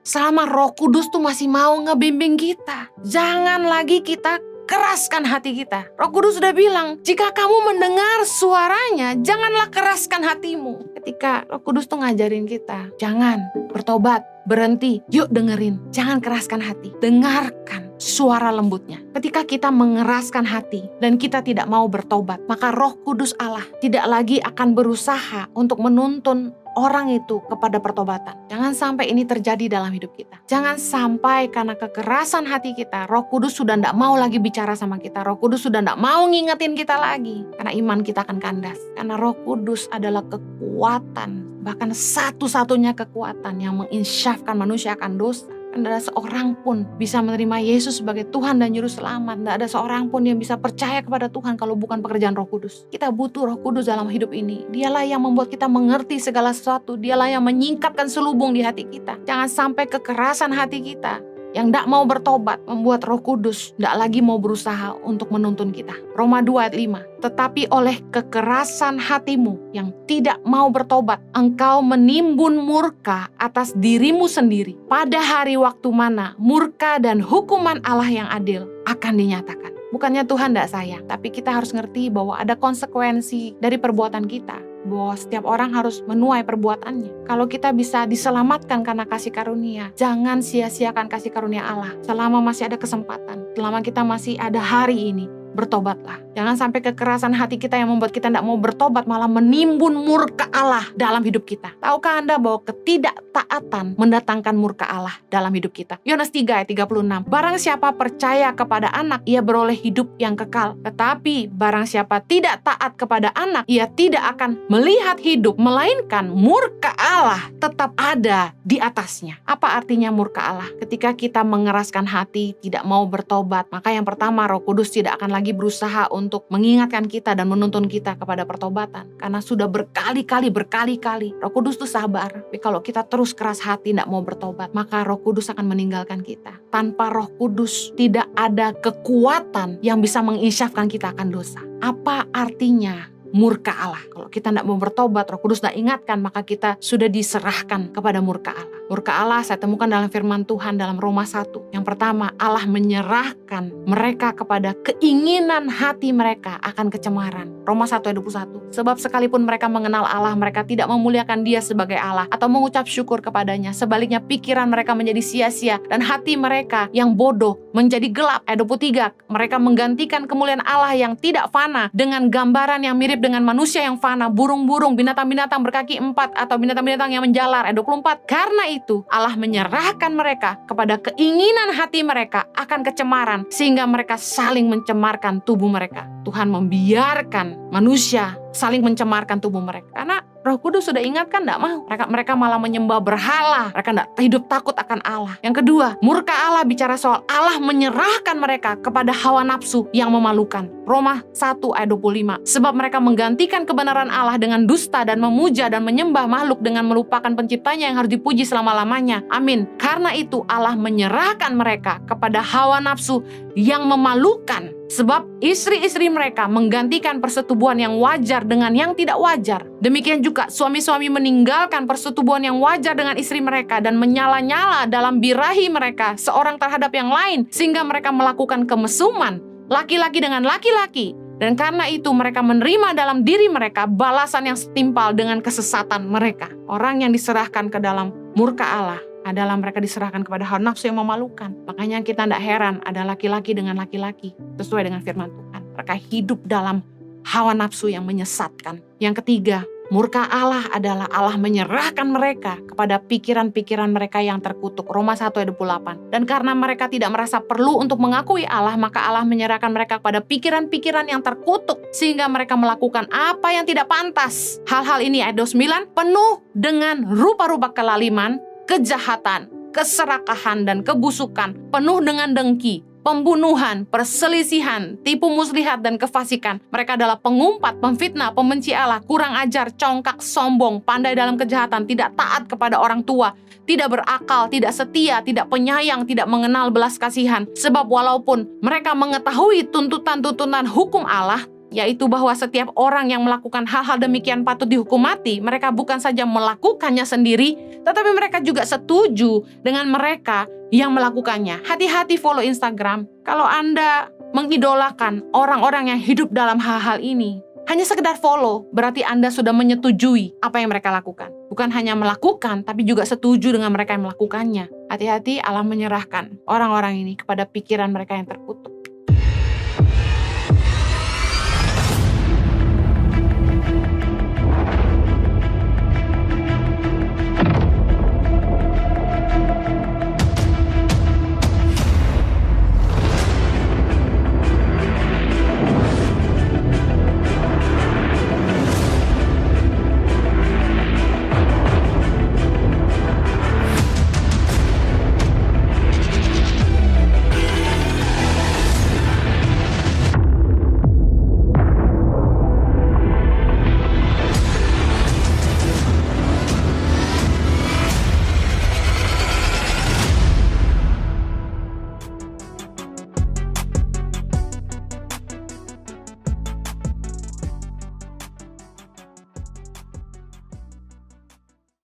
Selama Roh Kudus tuh masih mau ngebimbing kita, jangan lagi kita keraskan hati kita. Roh Kudus sudah bilang, jika kamu mendengar suaranya, janganlah keraskan hatimu. Ketika Roh Kudus tuh ngajarin kita, jangan bertobat, berhenti, yuk dengerin. Jangan keraskan hati, dengarkan suara lembutnya. Ketika kita mengeraskan hati dan kita tidak mau bertobat, maka Roh Kudus Allah tidak lagi akan berusaha untuk menuntun orang itu kepada pertobatan. Jangan sampai ini terjadi dalam hidup kita. Jangan sampai karena kekerasan hati kita, Roh Kudus sudah tidak mau lagi bicara sama kita. Roh Kudus sudah tidak mau ngingetin kita lagi. Karena iman kita akan kandas. Karena Roh Kudus adalah kekuatan, bahkan satu-satunya kekuatan yang menginsyafkan manusia akan dosa. Tidak ada seorang pun bisa menerima Yesus sebagai Tuhan dan Juru Selamat. Tidak ada seorang pun yang bisa percaya kepada Tuhan kalau bukan pekerjaan Roh Kudus. Kita butuh Roh Kudus dalam hidup ini. Dialah yang membuat kita mengerti segala sesuatu. Dialah yang menyingkapkan selubung di hati kita. Jangan sampai kekerasan hati kita yang tidak mau bertobat membuat Roh Kudus tidak lagi mau berusaha untuk menuntun kita. Roma 2 ayat 5. Tetapi oleh kekerasan hatimu yang tidak mau bertobat, engkau menimbun murka atas dirimu sendiri. Pada hari waktu mana murka dan hukuman Allah yang adil akan dinyatakan. Bukannya Tuhan tidak sayang, tapi kita harus ngerti bahwa ada konsekuensi dari perbuatan kita. Bahwa setiap orang harus menuai perbuatannya. Kalau kita bisa diselamatkan karena kasih karunia, jangan sia-siakan kasih karunia Allah. Selama masih ada kesempatan, selama kita masih ada hari ini, bertobatlah. Jangan sampai kekerasan hati kita yang membuat kita tidak mau bertobat malah menimbun murka Allah dalam hidup kita. Tahukah Anda bahwa ketidaktaatan mendatangkan murka Allah dalam hidup kita? Yohanes 3 ayat 36. Barang siapa percaya kepada anak, ia beroleh hidup yang kekal. Tetapi barang siapa tidak taat kepada anak, ia tidak akan melihat hidup, melainkan murka Allah tetap ada di atasnya. Apa artinya murka Allah? Ketika kita mengeraskan hati, tidak mau bertobat, maka yang pertama Roh Kudus tidak akan lagi berusaha untuk mengingatkan kita dan menuntun kita kepada pertobatan. Karena sudah berkali-kali Roh Kudus itu sabar. Tapi kalau kita terus keras hati tidak mau bertobat, maka Roh Kudus akan meninggalkan kita. Tanpa Roh Kudus tidak ada kekuatan yang bisa menginsyafkan kita akan dosa. Apa artinya murka Allah? Kalau kita tidak mau bertobat, Roh Kudus tidak ingatkan, maka kita sudah diserahkan kepada murka Allah. Murka Allah saya temukan dalam firman Tuhan dalam Roma 1. Yang pertama, Allah menyerahkan mereka kepada keinginan hati mereka akan kecemaran. Roma 1 ayat 21. Sebab sekalipun mereka mengenal Allah, mereka tidak memuliakan Dia sebagai Allah atau mengucap syukur kepadanya. Sebaliknya pikiran mereka menjadi sia-sia dan hati mereka yang bodoh menjadi gelap. Ayat 23. Mereka menggantikan kemuliaan Allah yang tidak fana dengan gambaran yang mirip dengan manusia yang fana, burung-burung, binatang-binatang berkaki 4 atau binatang-binatang yang menjalar. Ayat 24. Karena itu Allah menyerahkan mereka kepada keinginan hati mereka akan kecemaran sehingga mereka saling mencemarkan tubuh mereka. Tuhan membiarkan manusia saling mencemarkan tubuh mereka karena Roh Kudus sudah ingatkan tidak mau. Mereka malah menyembah berhala. Mereka tidak hidup takut akan Allah. Yang kedua, murka Allah bicara soal Allah menyerahkan mereka kepada hawa nafsu yang memalukan. Roma 1 ayat 25. Sebab mereka menggantikan kebenaran Allah dengan dusta dan memuja dan menyembah makhluk dengan melupakan penciptanya yang harus dipuji selama-lamanya. Amin. Karena itu Allah menyerahkan mereka kepada hawa nafsu yang memalukan. Sebab istri-istri mereka menggantikan persetubuhan yang wajar dengan yang tidak wajar. Demikian juga suami-suami meninggalkan persetubuhan yang wajar dengan istri mereka dan menyala-nyala dalam birahi mereka seorang terhadap yang lain sehingga mereka melakukan kemesuman laki-laki dengan laki-laki. Dan karena itu mereka menerima dalam diri mereka balasan yang setimpal dengan kesesatan mereka. Orang yang diserahkan ke dalam murka Allah adalah mereka diserahkan kepada hawa nafsu yang memalukan. Makanya kita tidak heran ada laki-laki dengan laki-laki sesuai dengan firman Tuhan. Mereka hidup dalam hawa nafsu yang menyesatkan. Yang ketiga, murka Allah adalah Allah menyerahkan mereka kepada pikiran-pikiran mereka yang terkutuk. Roma 1 ayat 28. Dan karena mereka tidak merasa perlu untuk mengakui Allah, maka Allah menyerahkan mereka kepada pikiran-pikiran yang terkutuk sehingga mereka melakukan apa yang tidak pantas. Hal-hal ini ayat 29 penuh dengan rupa-rupa kelaliman, kejahatan, keserakahan, dan kebusukan, penuh dengan dengki, pembunuhan, perselisihan, tipu muslihat, dan kefasikan. Mereka adalah pengumpat, pemfitnah, pembenci Allah, kurang ajar, congkak, sombong, pandai dalam kejahatan, tidak taat kepada orang tua, tidak berakal, tidak setia, tidak penyayang, tidak mengenal belas kasihan. Sebab walaupun mereka mengetahui tuntutan-tuntutan hukum Allah, yaitu bahwa setiap orang yang melakukan hal-hal demikian patut dihukum mati. Mereka bukan saja melakukannya sendiri, tetapi mereka juga setuju dengan mereka yang melakukannya. Hati-hati follow Instagram. Kalau Anda mengidolakan orang-orang yang hidup dalam hal-hal ini, hanya sekedar follow, berarti Anda sudah menyetujui apa yang mereka lakukan. Bukan hanya melakukan, tapi juga setuju dengan mereka yang melakukannya. Hati-hati Allah menyerahkan orang-orang ini kepada pikiran mereka yang terkutuk.